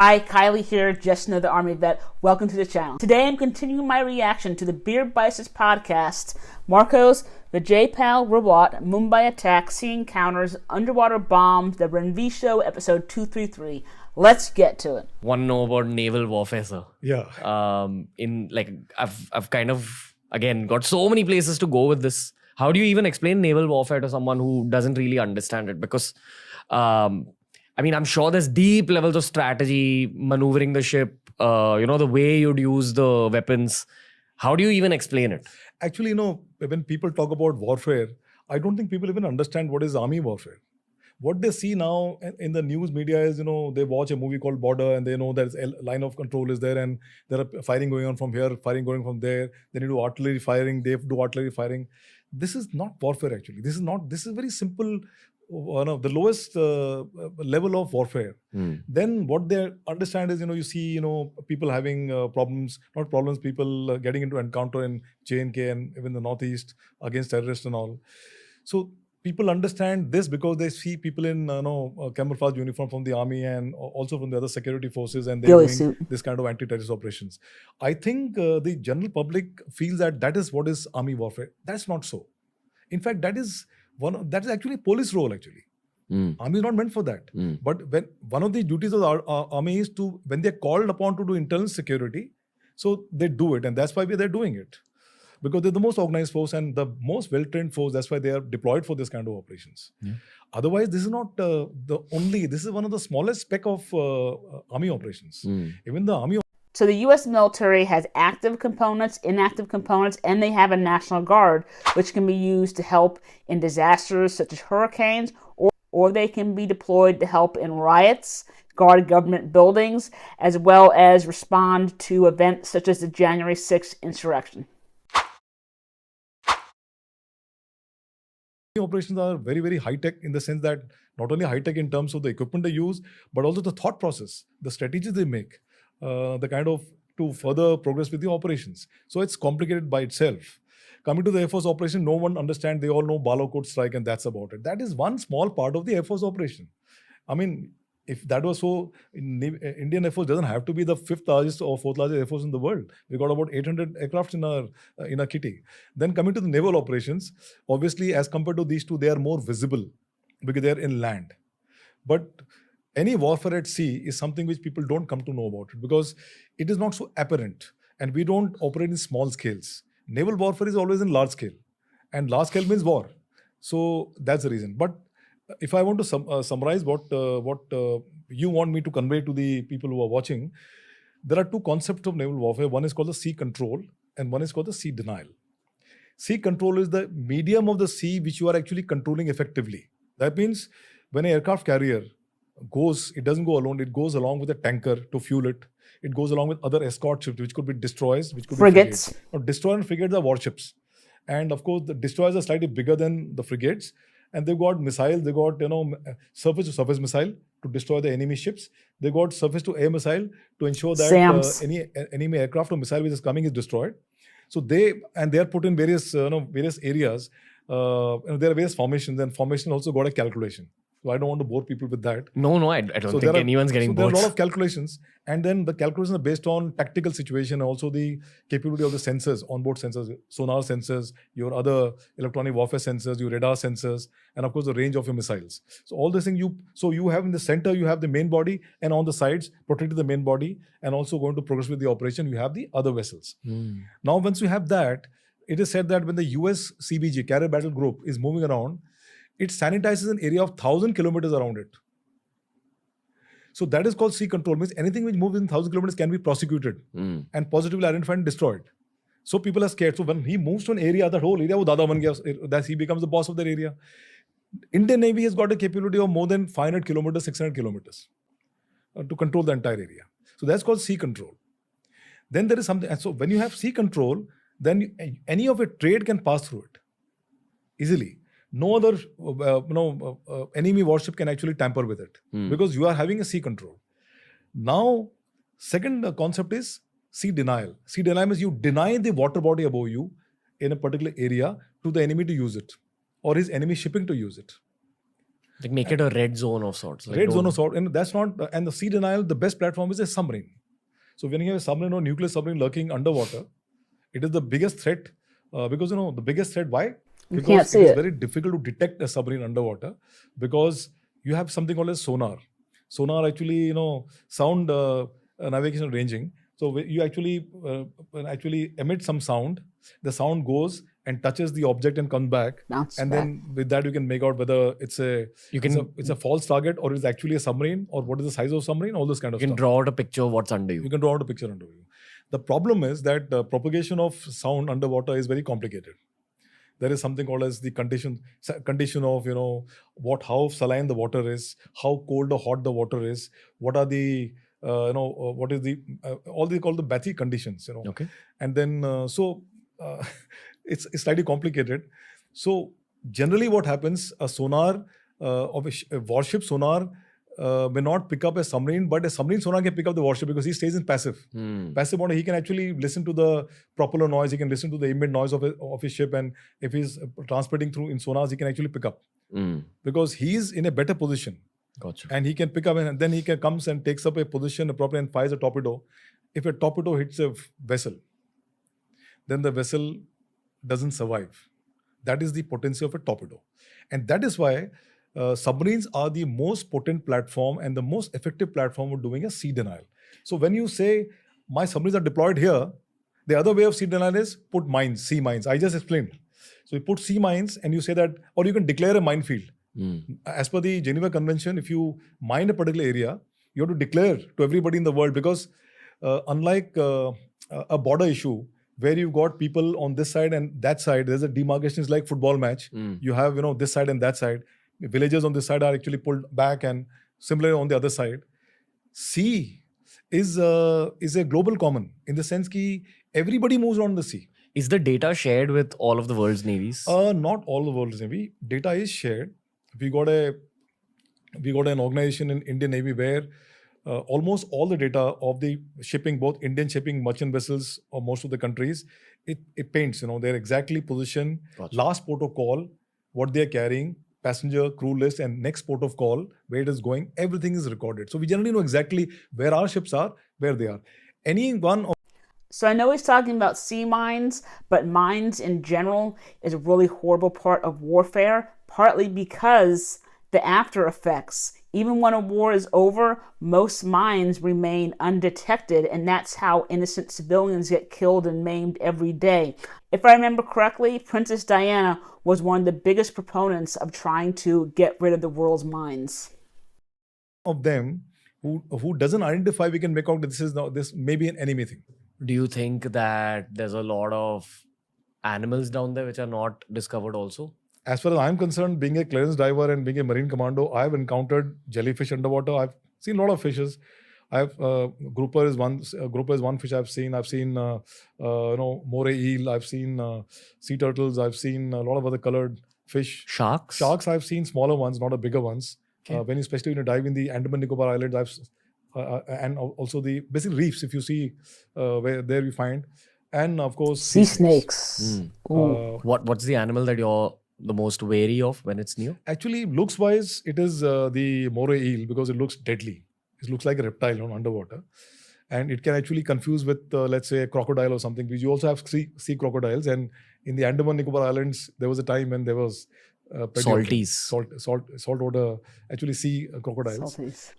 Hi, Kylie here, just another Army vet. Welcome to the channel. Today I'm continuing my reaction to the BeerBiceps podcast, Marco's Vijaypal Rawat, Mumbai Attack, Sea Encounters, Underwater Bombs, The Ranveer Show, episode 233. Let's get to it. Want to know about naval warfare, sir? Yeah. I've kind of, again, got so many places to go with this. How do you even explain naval warfare to someone who doesn't really understand it? Because, I'm sure there's deep levels of strategy, maneuvering the ship, the way you'd use the weapons. How do you even explain it? Actually, when people talk about warfare, I don't think people even understand what is army warfare. What they see now in the news media is, they watch a movie called Border and they know there's a line of control is there and there are firing going on from here, firing going from there. They need to do artillery firing, they do artillery firing. This is not warfare actually. This is very simple, the lowest level of warfare. Then what they understand is, you see, people having people getting into encounter in J&K and even the Northeast against terrorists and all. So people understand this because they see people in camouflage uniform from the army and also from the other security forces, and they're doing this kind of anti-terrorist operations. I think the general public feels that is what is army warfare. That's not so. In fact, that is actually police role actually. Army is not meant for that. But when one of the duties of the army is to, when they're called upon to do internal security, so they do it, and that's why they're doing it. Because they're the most organized force and the most well-trained force. That's why they are deployed for this kind of operations. Otherwise, this is not this is one of the smallest speck of army operations. Even the army. So the U.S. military has active components, inactive components, and they have a National Guard, which can be used to help in disasters such as hurricanes, or they can be deployed to help in riots, guard government buildings, as well as respond to events such as the January 6th insurrection. Operations are very, very high-tech in the sense that not only high-tech in terms of the equipment they use, but also the thought process, the strategies they make, the kind of to further progress with the operations. So it's complicated by itself. Coming to the Air Force operation, no one understands. They all know Balakot strike and that's about it. That is one small part of the Air Force operation. I mean, if that was so, Indian Air Force doesn't have to be the 5th largest or 4th largest Air Force in the world. We got about 800 aircraft in our kitty. Then coming to the naval operations, obviously as compared to these two, they are more visible because they are inland. But any warfare at sea is something which people don't come to know about it because it is not so apparent, and we don't operate in small scales. Naval warfare is always in large scale, and large scale means war. So that's the reason. But if I want to summarize what you want me to convey to the people who are watching, there are two concepts of naval warfare. One is called the sea control and one is called the sea denial. Sea control is the medium of the sea which you are actually controlling effectively. That means when an aircraft carrier goes, it doesn't go alone, it goes along with a tanker to fuel it. It goes along with other escort ships, which could be destroyers, which could frigates. Be frigates. Now, destroyer and frigates are warships. And of course, the destroyers are slightly bigger than the frigates. And they've got missiles, they got surface-to-surface missile to destroy the enemy ships. They got surface-to-air missile to ensure that any enemy aircraft or missile which is coming is destroyed. So they are put in various areas. There are various formations, and formation also got a calculation. So I don't want to bore people with that. No, I don't think anyone's getting bored. There are a lot of calculations, and then the calculations are based on tactical situation and also the capability of the sensors, onboard sensors, sonar sensors, your other electronic warfare sensors, your radar sensors, and of course the range of your missiles. So all these things you have in the center, you have the main body, and on the sides, protecting the main body, and also going to progress with the operation, you have the other vessels. Now, once you have that, it is said that when the US CBG, Carrier Battle Group, is moving around, it sanitizes an area of 1,000 kilometers around it. So that is called sea control. Means anything which moves in 1,000 kilometers can be prosecuted and positively identified and destroyed. So people are scared. So when he moves to an area, that whole area, that he becomes the boss of that area. Indian Navy has got a capability of more than 500 kilometers, 600 kilometers to control the entire area. So that's called sea control. Then there is something. So when you have sea control, then any of a trade can pass through it easily. No other enemy warship can actually tamper with it because you are having a sea control. Now, second concept is sea denial. Sea denial means you deny the water body above you in a particular area to the enemy to use it or his enemy shipping to use it. Like make it a red zone of sorts. Like Red zone of sort, and that's not. And the sea denial, the best platform is a submarine. So when you have a submarine or nuclear submarine lurking underwater, it is the biggest threat because the biggest threat. Why? You Because can't see it is it. very difficult to detect a submarine underwater because you have something called as sonar. Sonar actually sound navigation ranging. So you actually emit some sound. The sound goes and touches the object and comes back. Bounce And back. then with that you can make out whether it's a You can it's a false target or it's actually a submarine or what is the size of submarine, all this kind of you can stuff. draw out a picture of what's under you. You can draw out a picture under you. The problem is that the propagation of sound underwater is very complicated. There is something called as the condition of how saline the water is, how cold or hot the water is, what are the what is the all they call the Bathy conditions. Okay. And then it's slightly complicated. So generally what happens, a sonar of a warship sonar may not pick up a submarine, but a submarine sonar can pick up the warship because he stays in passive. Passive mode, he can actually listen to the propeller noise, he can listen to the ambient noise of his ship, and if he's transmitting through in sonars, he can actually pick up because he's in a better position. Gotcha. And he can pick up, and then he comes and takes up a position appropriate and fires a torpedo. If a torpedo hits a vessel, then the vessel doesn't survive. That is the potency of a torpedo. And that is why submarines are the most potent platform and the most effective platform for doing a sea denial. So when you say, my submarines are deployed here, the other way of sea denial is put mines, sea mines. I just explained. So you put sea mines and you say that, or you can declare a minefield. As per the Geneva Convention, if you mine a particular area, you have to declare to everybody in the world because unlike a border issue, where you've got people on this side and that side, there's a demarcation. It's like football match. You have this side and that side. Villages on this side are actually pulled back, and similarly on the other side. Sea is a global common in the sense that everybody moves around the sea. Is the data shared with all of the world's navies? Not all the world's navy. Data is shared. We got an organization in Indian Navy where almost all the data of the shipping, both Indian shipping, merchant vessels of most of the countries, it paints, they're exactly positioned, Gotcha. last port of call, what they're carrying, passenger, crew list, and next port of call, where it is going, everything is recorded. So we generally know exactly where our ships are, where they are. Any one of So I know he's talking about sea mines, but mines in general is a really horrible part of warfare, partly because the after effects. Even when a war is over, most mines remain undetected, and that's how innocent civilians get killed and maimed every day. If I remember correctly, Princess Diana was one of the biggest proponents of trying to get rid of the world's mines. Of them who doesn't identify, we can make out that this may be an enemy thing. Do you think that there's a lot of animals down there which are not discovered also? As far as I'm concerned, being a clearance diver and being a marine commando, I've encountered jellyfish underwater. I've seen a lot of fishes. Grouper is one fish I've seen. I've seen moray eel. I've seen sea turtles. I've seen a lot of other colored fish. Sharks? I've seen smaller ones, not the bigger ones. Okay. Especially when you dive in the Andaman Nicobar Islands, and also the basic reefs. If you see where there we find, and of course Sea snakes. What's the animal that you're the most wary of when it's new? Actually, looks wise, it is the moray eel because it looks deadly. It looks like a reptile underwater, and it can actually confuse with let's say a crocodile or something. Because you also have sea crocodiles, and in the Andaman Nicobar Islands, there was a time when there was saltwater, actually sea crocodiles. Salties.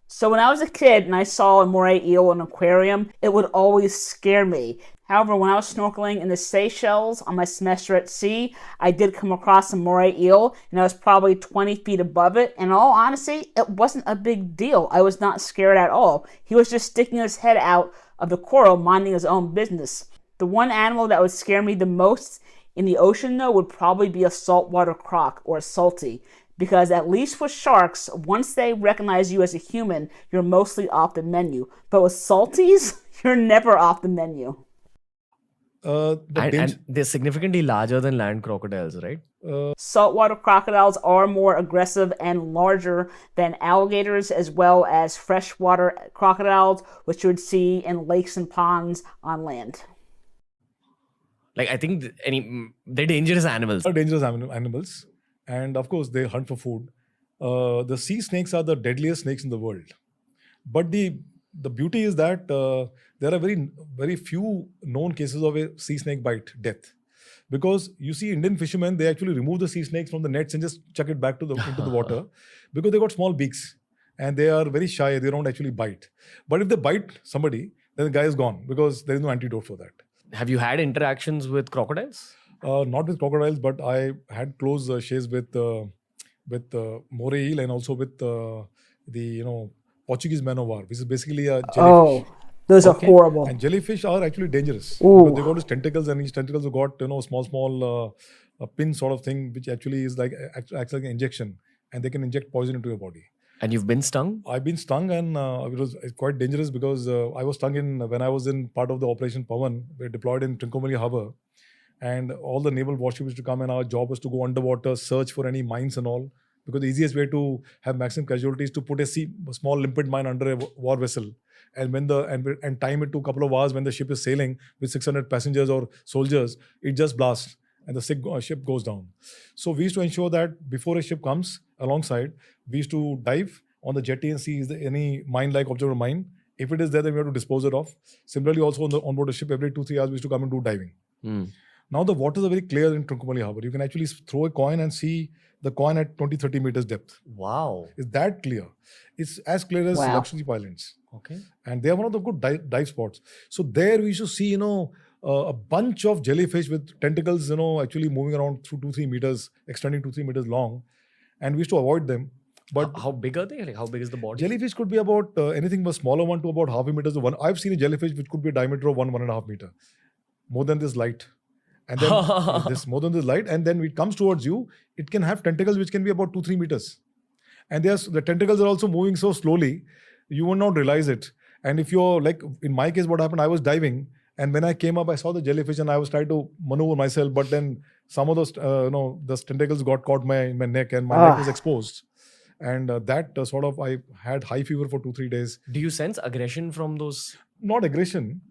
So when I was a kid and I saw a moray eel in an aquarium, it would always scare me. However, when I was snorkeling in the Seychelles on my semester at sea, I did come across a moray eel, and I was probably 20 feet above it. And in all honesty, it wasn't a big deal. I was not scared at all. He was just sticking his head out of the coral, minding his own business. The one animal that would scare me the most in the ocean, though, would probably be a saltwater croc or a salty. Because at least with sharks, once they recognize you as a human, you're mostly off the menu. But with salties, you're never off the menu. And they're significantly larger than land crocodiles, right? Saltwater crocodiles are more aggressive and larger than alligators, as well as freshwater crocodiles, which you would see in lakes and ponds on land. Like, I think they're dangerous animals. They're dangerous animals. And of course, they hunt for food. the sea snakes are the deadliest snakes in the world. But the beauty is that there are very few known cases of a sea snake bite death. Because you see Indian fishermen, they actually remove the sea snakes from the nets and just chuck it back into the water because they got small beaks and they are very shy. They don't actually bite. But if they bite somebody, then the guy is gone because there is no antidote for that. Have you had interactions with crocodiles? Not with crocodiles, but I had close shares with moray eel and also with the Portuguese man of war, which is basically a jellyfish. Those are horrible. And jellyfish are actually dangerous. Ooh. Because they got these tentacles, and these tentacles have got small a pin sort of thing, which actually is like acts like an injection, and they can inject poison into your body. And you've been stung? I've been stung, and it was quite dangerous because I was stung when I was in part of the Operation Pavan. We were deployed in Trincomalee Harbour, and all the naval warships used to come, and our job was to go underwater, search for any mines and all. Because the easiest way to have maximum casualties is to put a small limpet mine under a war vessel, and and time it to a couple of hours when the ship is sailing with 600 passengers or soldiers, it just blasts and the ship goes down. So we used to ensure that before a ship comes alongside, we used to dive on the jetty and see is there any mine-like object or mine. If it is there, then we have to dispose it off. Similarly, also on board the ship, every 2-3 hours we used to come and do diving. Now the waters are very clear in Trincomalee Harbour. You can actually throw a coin and see the coin at 20-30 meters depth. Wow. It's that clear. It's as clear as Lakshadweep Islands. Okay. And they are one of the good dive spots. So there we used to see, a bunch of jellyfish with tentacles, actually moving around through 2-3 meters, extending 2-3 meters long. And we used to avoid them. But how big are they? Like how big is the body? Jellyfish could be about anything but smaller one to about half a meter to one. I've seen a jellyfish which could be a diameter of 1.5 meter. More than this light. And then more than this light, and then it comes towards you, it can have tentacles which can be about 2-3 meters. And the tentacles are also moving so slowly, you will not realize it. And if you're like, in my case, what happened, I was diving, and when I came up, I saw the jellyfish and I was trying to maneuver myself, but then some of those, those tentacles got caught in my neck and my neck was exposed. And I had high fever for 2-3 days. Do you sense aggression from those? Not aggression.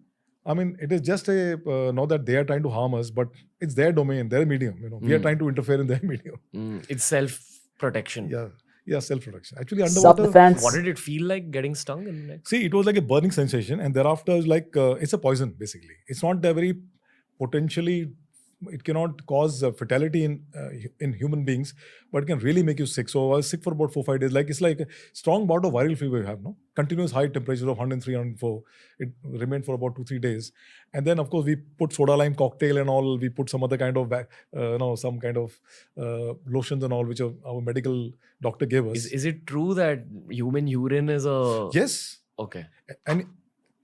I mean, it is just not that they are trying to harm us, but it's their domain, their medium. We are trying to interfere in their medium. It's self-protection. Yeah, self-protection. Actually, underwater. Self-defense. What did it feel like getting stung in the neck? See, it was like a burning sensation, and thereafter, it's a poison basically. It's not a very potentially. It cannot cause fatality in human beings, but it can really make you sick. So I was sick for about 4-5 days. It's like a strong bout of viral fever you have, no? Continuous high temperature of 103, 104. It remained for about 2-3 days. And then, of course, we put soda lime cocktail and all. We put some other kind of, some kind of lotions and all, which our medical doctor gave us. Is it true that human urine is a... Yes. Okay. And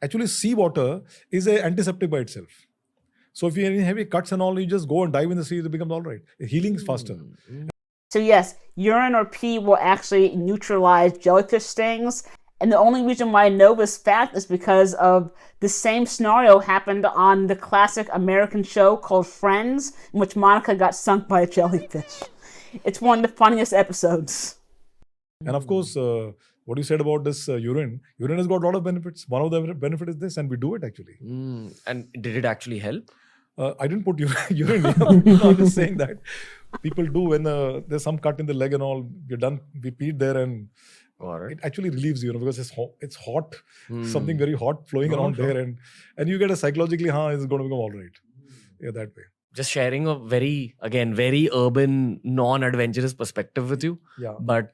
actually, seawater is an antiseptic by itself. So if you have any heavy cuts and all, you just go and dive in the sea, it becomes all right. Healing is faster. So yes, urine or pee will actually neutralize jellyfish stings. And the only reason why I know this fact is because of the same scenario happened on the classic American show called Friends, in which Monica got sunk by a jellyfish. It's one of the funniest episodes. And of course, what you said about this urine has got a lot of benefits. One of the benefits is this, and we do it actually. And did it actually help? I didn't put urine. I'm just saying that people do when there's some cut in the leg and all. You're done. We peed there, and it actually relieves you, because it's hot. Something very hot flowing around there, and you get a psychologically, it's going to become all right. Yeah, that way. Just sharing a very urban, non-adventurous perspective with you. Yeah. But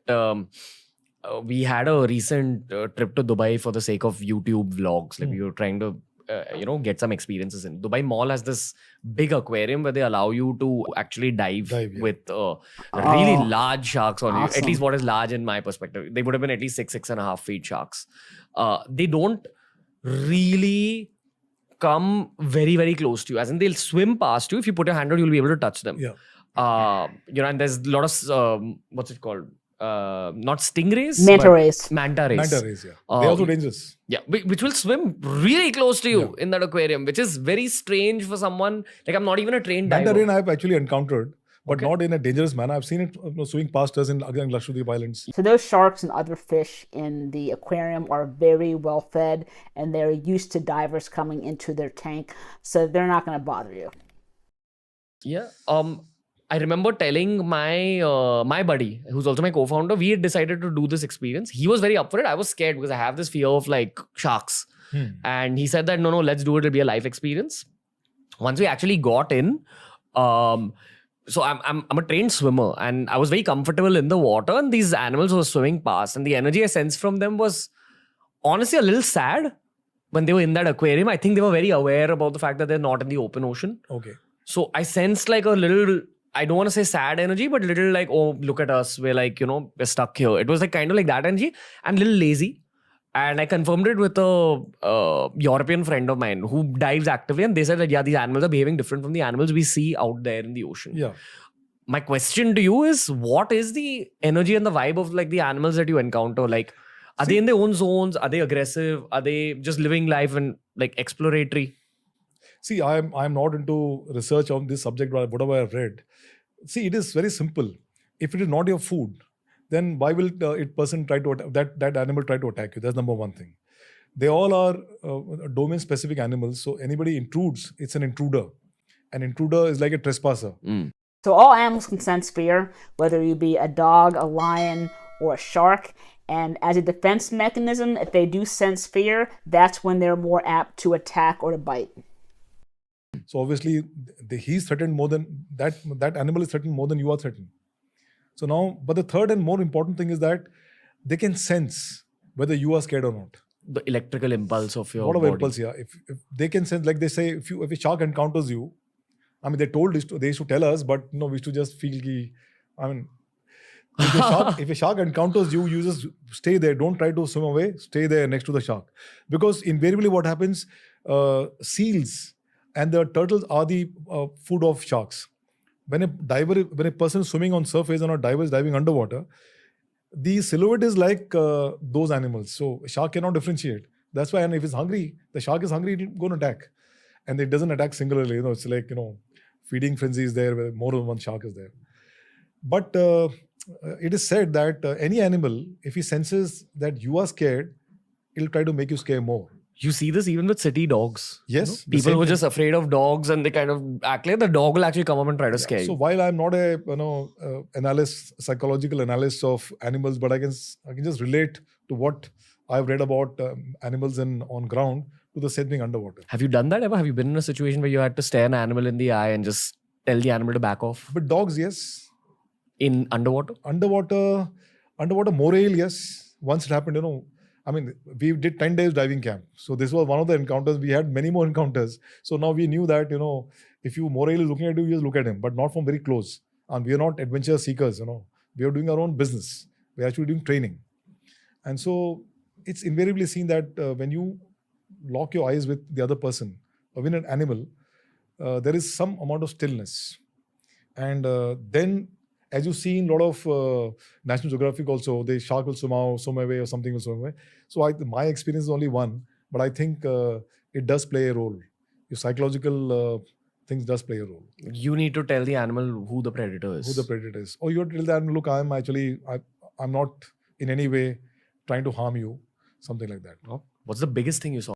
we had a recent trip to Dubai for the sake of YouTube vlogs. Like we were trying to, get some experiences in. Dubai Mall has this big aquarium where they allow you to actually dive with really large sharks on you. At least what is large in my perspective. They would have been at least 6.5 feet sharks. They don't really come very, very close to you. As in, they'll swim past you. If you put your hand out, you'll be able to touch them. Yeah. And there's a lot of, what's it called? Not stingrays? Manta rays. Manta rays. Manta rays, yeah. They're also dangerous. Yeah, which will swim really close to you in that aquarium, which is very strange for someone. Like, I'm not even a trained diver. Manta ray I've actually encountered, but not in a dangerous manner. I've seen it swimming past us in Lakshadweep Islands. So those sharks and other fish in the aquarium are very well fed, and they're used to divers coming into their tank, so they're not going to bother you. Yeah. I remember telling my buddy, who's also my co-founder, we had decided to do this experience. He was very up for it. I was scared because I have this fear of like sharks. And he said that, no, let's do it. It'll be a life experience. Once we actually got in, so I'm a trained swimmer and I was very comfortable in the water, and these animals were swimming past, and the energy I sensed from them was honestly a little sad when they were in that aquarium. I think they were very aware about the fact that they're not in the open ocean. Okay. So I sensed like a little, I don't want to say sad energy, but a little like, oh, look at us. We're like, we're stuck here. It was like kind of like that energy and a little lazy. And I confirmed it with a European friend of mine who dives actively. And they said that, yeah, these animals are behaving different from the animals we see out there in the ocean. Yeah. My question to you is, what is the energy and the vibe of like the animals that you encounter? Like, are they in their own zones? Are they aggressive? Are they just living life and like exploratory? See, I'm not into research on this subject, but whatever I've read. See, it is very simple. If it is not your food, then why will that animal try to attack you? That's number one thing. They all are domain specific animals. So anybody intrudes, it's an intruder. An intruder is like a trespasser. So all animals can sense fear, whether you be a dog, a lion, or a shark. And as a defense mechanism, if they do sense fear, that's when they're more apt to attack or to bite. So obviously, he's threatened more than that animal is threatened more than you are threatened. So now, but the third and more important thing is that they can sense whether you are scared or not. The electrical impulse of your What body. impulse, yeah. If they can sense, like they say, if a shark encounters you, I mean, they used to tell us, but we used to just feel if a shark encounters you, you just stay there. Don't try to swim away. Stay there next to the shark. Because invariably what happens, seals and the turtles are the food of sharks. When a person is swimming on surface and a diver is diving underwater, the silhouette is like those animals. So a shark cannot differentiate. That's why, and if it's hungry, the shark is hungry, it will go and attack. And it doesn't attack singularly. It's like, feeding frenzy is there where more than one shark is there. But it is said that any animal, if he senses that you are scared, he'll try to make you scare more. You see this even with city dogs. Yes. People who are just afraid of dogs and they kind of act like the dog will actually come up and try to scare you. So while I'm not a psychological analyst of animals, but I can just relate to what I've read about animals on ground to the same thing underwater. Have you done that ever? Have you been in a situation where you had to stare an animal in the eye and just tell the animal to back off? But dogs, yes. In underwater? Underwater morail, yes. Once it happened, we did 10 days diving camp. So this was one of the encounters. We had many more encounters. So now we knew that, if morail is looking at you, you just look at him, but not from very close. And we are not adventure seekers, We are doing our own business. We are actually doing training. And so it's invariably seen that when you lock your eyes with the other person or with an animal, there is some amount of stillness. And then, as you see in a lot of National Geographic also, the shark will swim away or something will swim away. So my experience is only one, but I think it does play a role. Your psychological things does play a role. You need to tell the animal who the predator is. Or you have to tell the animal, look, I'm not in any way trying to harm you. Something like that. Oh, what's the biggest thing you saw?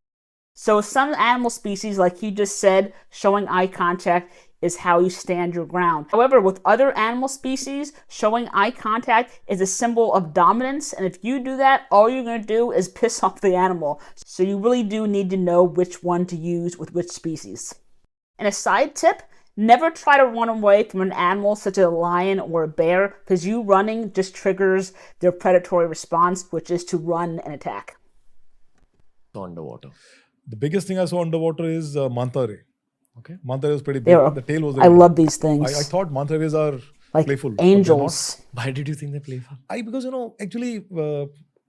So some animal species, like you just said, showing eye contact is how you stand your ground. However, with other animal species, showing eye contact is a symbol of dominance. And if you do that, all you're going to do is piss off the animal. So you really do need to know which one to use with which species. And a side tip, never try to run away from an animal such as a lion or a bear, because you running just triggers their predatory response, which is to run and attack. Underwater. The biggest thing I saw underwater is manta ray. Okay. Manta ray was pretty big. The tail was. I love these things. I thought manta rays are like playful. Angels. Why did you think they're playful? Because actually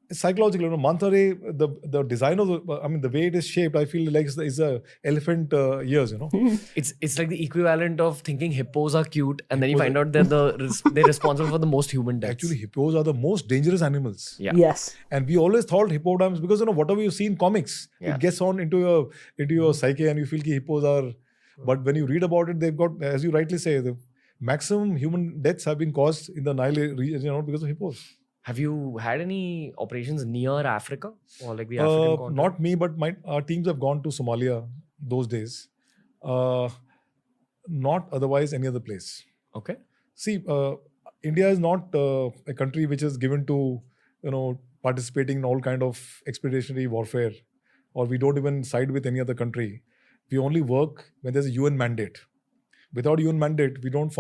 it's psychological. Manta ray, the design of the way it is shaped, I feel like is a elephant ears. It's like the equivalent of thinking hippos are cute, and then you find out that they're responsible for the most human deaths. Actually, hippos are the most dangerous animals. Yeah. Yes. And we always thought hippopotamus, because whatever you see in comics, it gets on into your psyche, and you feel that hippos are. But when you read about it, they've got, as you rightly say, the maximum human deaths have been caused in the Nile region, because of hippos. Have you had any operations near Africa or like the African continent? Not me, but our teams have gone to Somalia those days. Not otherwise any other place. Okay. See, India is not a country which is given to, participating in all kind of expeditionary warfare, or we don't even side with any other country. We only work when there's a UN mandate. Without UN mandate, we don't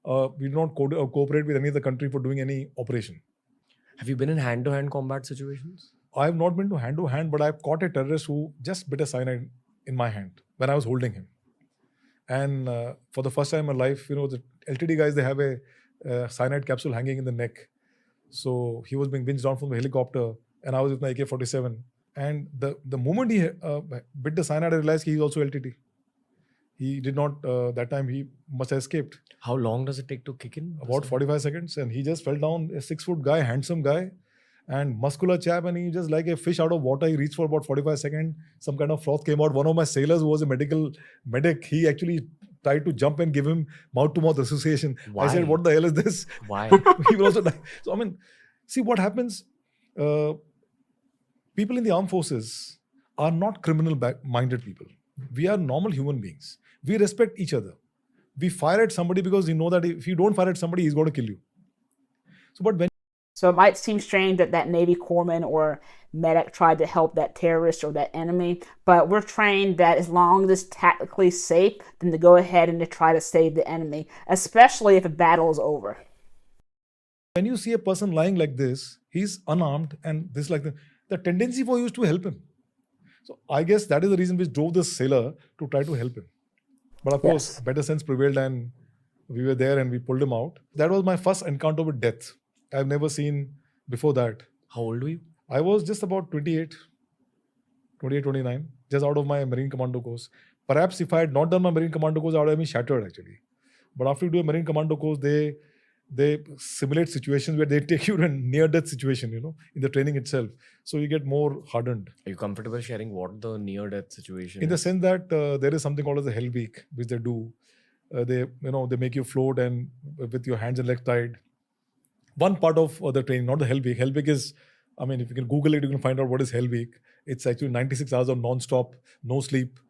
cooperate with any other country for doing any operation. Have you been in hand-to-hand combat situations? I have not been to hand, but I've caught a terrorist who just bit a cyanide in my hand when I was holding him. And for the first time in my life, the LTD guys, they have a cyanide capsule hanging in the neck. So he was being binged down from the helicopter, and I was with my AK-47. And the moment he bit the cyanide, I realized he's also LTD. He did not, that time he must have escaped. How long does it take to kick in? About 45 seconds. And he just fell down, a 6-foot guy, handsome guy, and muscular chap. And he just like a fish out of water. He reached for about 45 seconds. Some kind of froth came out. One of my sailors who was a medic, he actually tried to jump and give him mouth-to-mouth resuscitation. Why? I said, what the hell is this? Why? He will also die. So, see what happens. People in the armed forces are not criminal-minded people. We are normal human beings. We respect each other. We fire at somebody because you know that if you don't fire at somebody, he's going to kill you. So it might seem strange that that Navy corpsman or medic tried to help that terrorist or that enemy, but we're trained that as long as it's tactically safe, then to go ahead and to try to save the enemy, especially if a battle is over. When you see a person lying like this, he's unarmed and this like the tendency for you is to help him. So I guess that is the reason which drove this sailor to try to help him. But of course, better sense prevailed and we were there and we pulled him out. That was my first encounter with death. I've never seen before that. How old were you? I was just about 28, 29, just out of my Marine Commando course. Perhaps if I had not done my Marine Commando course, I would have been shattered actually. But after you do a Marine Commando course, they simulate situations where they take you to a near-death situation, in the training itself. So you get more hardened. Are you comfortable sharing what the near-death situation In the is? sense that there is something called as a Hell Week, which they do. They make you float and with your hands and legs tied. One part of the training, not the Hell Week. Hell Week is, if you can Google it, you can find out what is Hell Week. It's actually 96 hours of non-stop, no sleep,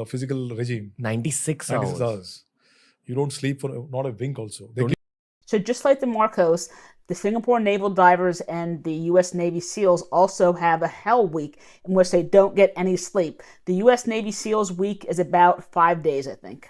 physical regime. 96 hours? 96 hours. You don't sleep for not a wink also. So just like the Marcos, the Singapore Naval Divers and the U.S. Navy SEALs also have a Hell Week in which they don't get any sleep. The U.S. Navy SEALs week is about 5 days, I think.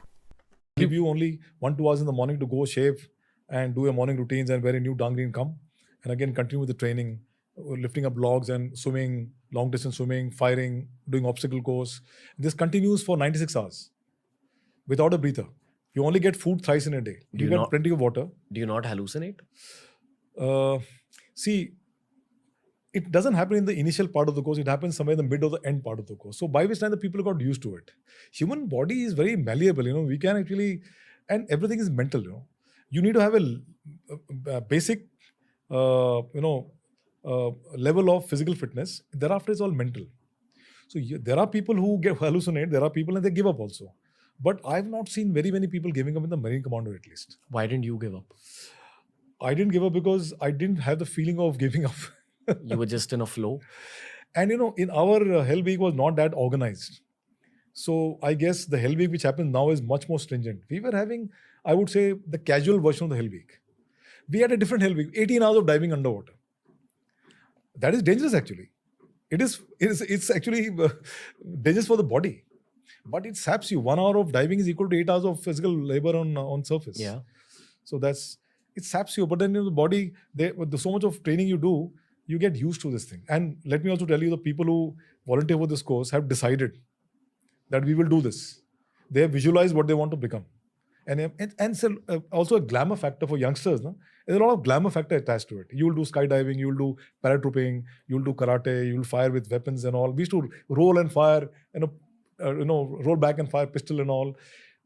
Give you only 1-2 hours in the morning to go shave and do your morning routines and wear a new dangri and come. And again, continue with the training, lifting up logs and swimming, long distance swimming, firing, doing obstacle course. This continues for 96 hours without a breather. You only get food thrice in a day. You get plenty of water. Do you not hallucinate? See, it doesn't happen in the initial part of the course. It happens somewhere in the mid or the end part of the course. So by which time the people got used to it. Human body is very malleable. We can actually, and everything is mental. You need to have a basic, level of physical fitness. Thereafter, it's all mental. So there are people who hallucinate. There are people and they give up also. But I've not seen very many people giving up in the Marine Commando at least. Why didn't you give up? I didn't give up because I didn't have the feeling of giving up. You were just in a flow? And in our Hell Week was not that organized. So I guess the Hell Week which happens now is much more stringent. We were having, I would say, the casual version of the Hell Week. We had a different Hell Week, 18 hours of diving underwater. That is dangerous actually. It's actually dangerous for the body. But it saps you. 1 hour of diving is equal to 8 hours of physical labor on surface. Yeah. So it saps you. But then in the body, with so much of training you do, you get used to this thing. And let me also tell you, the people who volunteer for this course have decided that we will do this. They have visualized what they want to become. And it's also a glamour factor for youngsters. No? There's a lot of glamour factor attached to it. You will do skydiving, you will do paratrooping, you will do karate, you will fire with weapons and all. We used to roll and fire, roll back and fire pistol and all.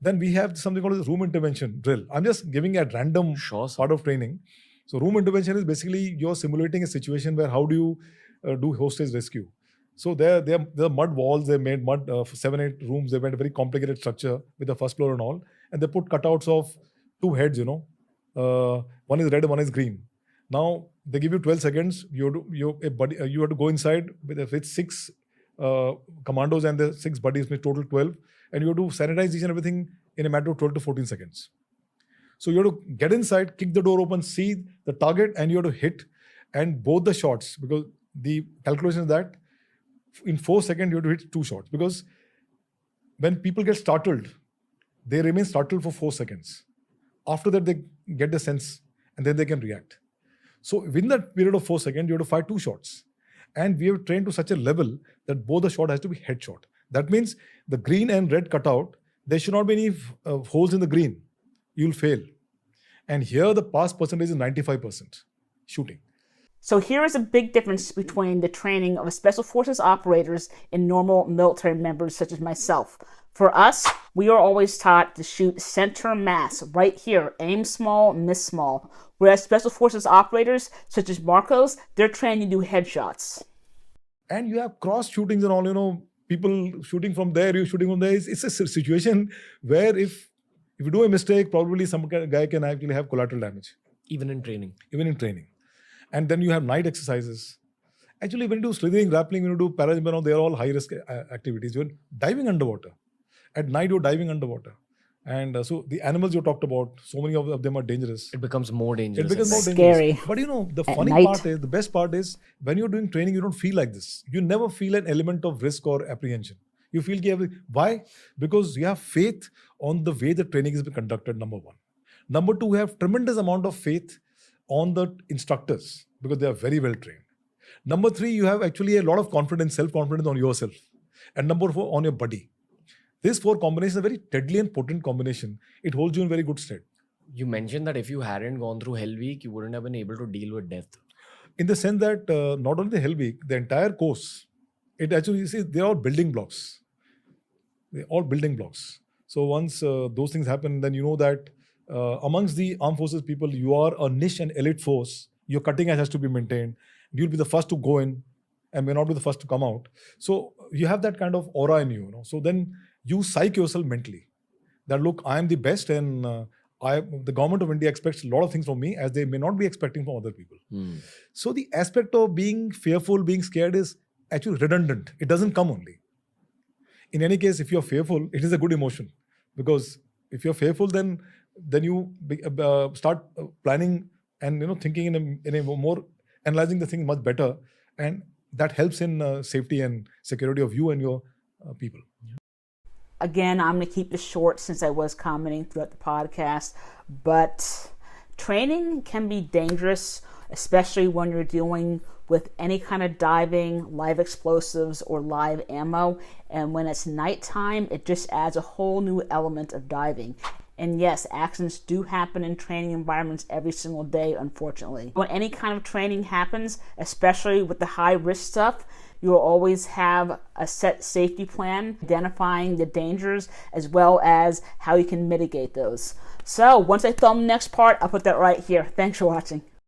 Then we have something called room intervention drill. I'm just giving a random part of training. So room intervention is basically you're simulating a situation where how do you do hostage rescue. So there are mud walls. They made mud 7-8 rooms. They made a very complicated structure with the first floor and all. And they put cutouts of 2 heads. One is red, one is green. Now they give you 12 seconds. You have to go inside with 6 commandos and the 6 buddies, total 12, and you have to sanitize each and everything in a matter of 12 to 14 seconds. So you have to get inside, kick the door open, see the target, and you have to hit and both the shots, because the calculation is that in 4 seconds you have to hit 2 shots, because when people get startled, they remain startled for 4 seconds. After that, they get the sense and then they can react. So within that period of 4 seconds, you have to fire 2 shots. And we have trained to such a level that both the shot has to be headshot. That means the green and red cutout, there should not be any holes in the green. You'll fail. And here the pass percentage is 95% shooting. So here is a big difference between the training of Special Forces operators and normal military members such as myself. For us, we are always taught to shoot center mass, right here, aim small, miss small. Whereas Special Forces operators such as Marcos, they're trained to do headshots. And you have cross shootings and all, people shooting from there, you shooting from there. It's a situation where if you do a mistake, probably some guy can actually have collateral damage. Even in training. And then you have night exercises. Actually, when you do slithering, grappling, when you do parajumping, they are all high-risk activities. You're diving underwater. At night, you're diving underwater. And so the animals you talked about, so many of them are dangerous. It becomes more dangerous. Scary. But the At funny night. part is, the best part is, when you're doing training, you don't feel like this. You never feel an element of risk or apprehension. You feel, why? Because you have faith on the way the training is being conducted, number one. Number two, we have tremendous amount of faith on the instructors because they are very well trained. Number three, you have actually a lot of confidence, self-confidence on yourself. And number four, on your body. These 4 combinations are very deadly and potent combination. It holds you in very good stead. You mentioned that if you hadn't gone through Hell Week, you wouldn't have been able to deal with death. In the sense that not only the Hell Week, the entire course, it actually, you see, they're all building blocks. They're all building blocks. So once those things happen, then you know that amongst the armed forces people, you are a niche and elite force. Your cutting edge has to be maintained. You'll be the first to go in and may not be the first to come out. So you have that kind of aura in you. So then you psych yourself mentally that, look, I am the best and the government of India expects a lot of things from me as they may not be expecting from other people. So the aspect of being fearful, being scared is actually redundant. It doesn't come only. In any case, if you're fearful, it is a good emotion, because if you're fearful, then you start planning and thinking in a more, analyzing the thing much better, and that helps in safety and security of you and your people. Again, I'm going to keep this short since I was commenting throughout the podcast, but training can be dangerous, especially when you're dealing with any kind of diving, live explosives, or live ammo. And when it's nighttime, it just adds a whole new element of diving. And yes, accidents do happen in training environments every single day, unfortunately. When any kind of training happens, especially with the high risk stuff, you will always have a set safety plan, identifying the dangers as well as how you can mitigate those. So once I film the next part, I'll put that right here. Thanks for watching.